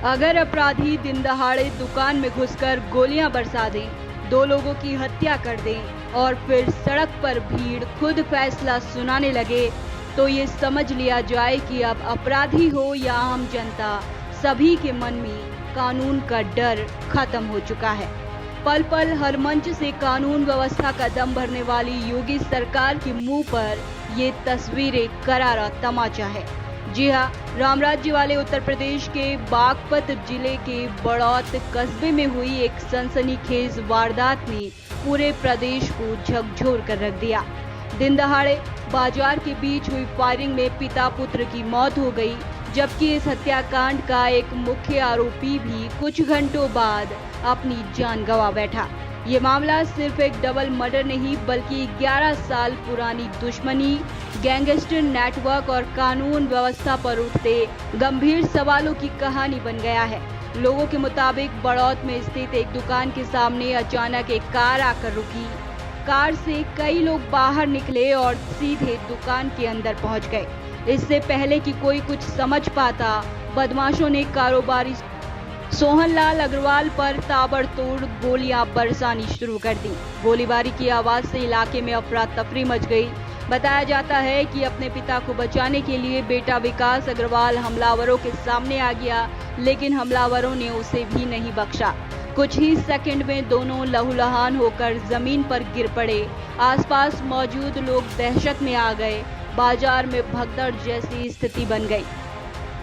अगर अपराधी दिन दहाड़े दुकान में घुसकर गोलियां बरसा दें, 2 लोगों की हत्या कर दें और फिर सड़क पर भीड़ खुद फैसला सुनाने लगे, तो ये समझ लिया जाए कि अब अपराधी हो या आम जनता, सभी के मन में कानून का डर खत्म हो चुका है। पल पल हर मंच से कानून व्यवस्था का दम भरने वाली योगी सरकार के मुंह पर ये तस्वीरें करारा तमाचा है। जी हां, राम राज्य वाले उत्तर प्रदेश के बागपत जिले के बड़ौत कस्बे में हुई एक सनसनीखेज वारदात ने पूरे प्रदेश को झकझोर कर रख दिया। दिन दहाड़े बाजार के बीच हुई फायरिंग में पिता पुत्र की मौत हो गई, जबकि इस हत्याकांड का एक मुख्य आरोपी भी कुछ घंटों बाद अपनी जान गंवा बैठा। ये मामला सिर्फ एक डबल मर्डर नहीं बल्कि 11 साल पुरानी दुश्मनी, गैंगस्टर नेटवर्क और कानून व्यवस्था पर उठते गंभीर सवालों की कहानी बन गया है। लोगों के मुताबिक बड़ौत में स्थित एक दुकान के सामने अचानक एक कार आकर रुकी। कार से कई लोग बाहर निकले और सीधे दुकान के अंदर पहुंच गए। इससे पहले कि कोई कुछ समझ पाता, बदमाशों ने कारोबारी सोहनलाल अग्रवाल पर ताबड़तोड़ गोलियां बरसानी शुरू कर दी। गोलीबारी की आवाज से इलाके में अफरा तफरी मच गई। बताया जाता है कि अपने पिता को बचाने के लिए बेटा विकास अग्रवाल हमलावरों के सामने आ गया, लेकिन हमलावरों ने उसे भी नहीं बख्शा। कुछ ही सेकंड में दोनों लहूलुहान होकर जमीन पर गिर पड़े। आसपास मौजूद लोग दहशत में आ गए। बाजार में भगदड़ जैसी स्थिति बन गई।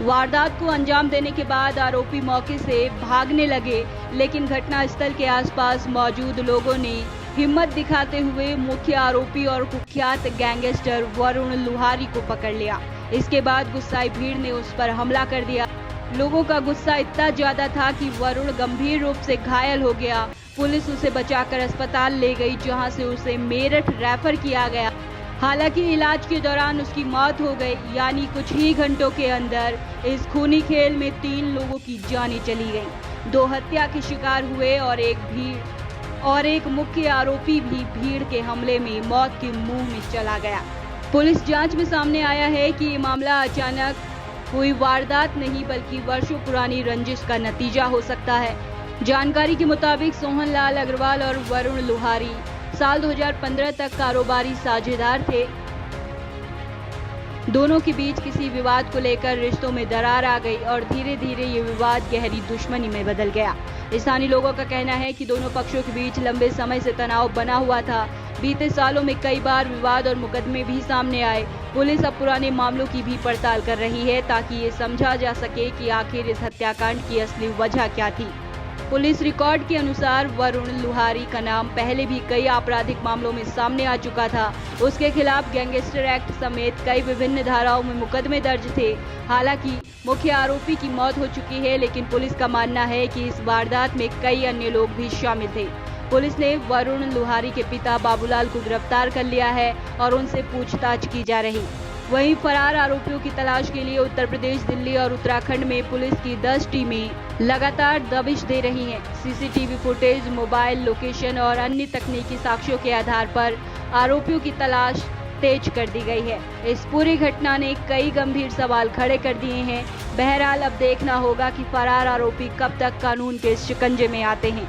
वारदात को अंजाम देने के बाद आरोपी मौके से भागने लगे, लेकिन घटनास्थल के आसपास मौजूद लोगों ने हिम्मत दिखाते हुए मुख्य आरोपी और कुख्यात गैंगस्टर वरुण लुहारी को पकड़ लिया। इसके बाद गुस्साई भीड़ ने उस पर हमला कर दिया। लोगों का गुस्सा इतना ज्यादा था कि वरुण गंभीर रूप से घायल हो गया। पुलिस उसे बचाकर अस्पताल ले गई, जहां से उसे मेरठ रेफर किया गया। हालांकि इलाज के दौरान उसकी मौत हो गई, यानी कुछ ही घंटों के अंदर इस खूनी खेल में 3 लोगों की जानें चली गईं। 2 हत्या के शिकार हुए और एक मुख्य आरोपी भी भीड़ के हमले में मौत के मुंह में चला गया। पुलिस जांच में सामने आया है कि ये मामला अचानक हुई वारदात नहीं बल्कि वर्षों पुरानी रंजिश का नतीजा हो सकता है। जानकारी के मुताबिक सोहनलाल अग्रवाल और वरुण लुहारी साल 2015 तक कारोबारी साझेदार थे। दोनों के बीच किसी विवाद को लेकर रिश्तों में दरार आ गई और धीरे धीरे ये विवाद गहरी दुश्मनी में बदल गया। स्थानीय लोगों का कहना है कि दोनों पक्षों के बीच लंबे समय से तनाव बना हुआ था। बीते सालों में कई बार विवाद और मुकदमे भी सामने आए। पुलिस अब पुराने मामलों की भी पड़ताल कर रही है ताकि ये समझा जा सके कि आखिर इस हत्याकांड की असली वजह क्या थी। पुलिस रिकॉर्ड के अनुसार वरुण लुहारी का नाम पहले भी कई आपराधिक मामलों में सामने आ चुका था। उसके खिलाफ गैंगस्टर एक्ट समेत कई विभिन्न धाराओं में मुकदमे दर्ज थे। हालांकि मुख्य आरोपी की मौत हो चुकी है, लेकिन पुलिस का मानना है कि इस वारदात में कई अन्य लोग भी शामिल थे। पुलिस ने वरुण लुहारी के पिता बाबूलाल को गिरफ्तार कर लिया है और उनसे पूछताछ की जा रही। वहीं फरार आरोपियों की तलाश के लिए उत्तर प्रदेश, दिल्ली और उत्तराखंड में पुलिस की 10 टीमें लगातार दबिश दे रही हैं। सीसीटीवी फुटेज, मोबाइल लोकेशन और अन्य तकनीकी साक्ष्यों के आधार पर आरोपियों की तलाश तेज कर दी गई है। इस पूरी घटना ने कई गंभीर सवाल खड़े कर दिए हैं। बहरहाल अब देखना होगा कि फरार आरोपी कब तक कानून के शिकंजे में आते हैं।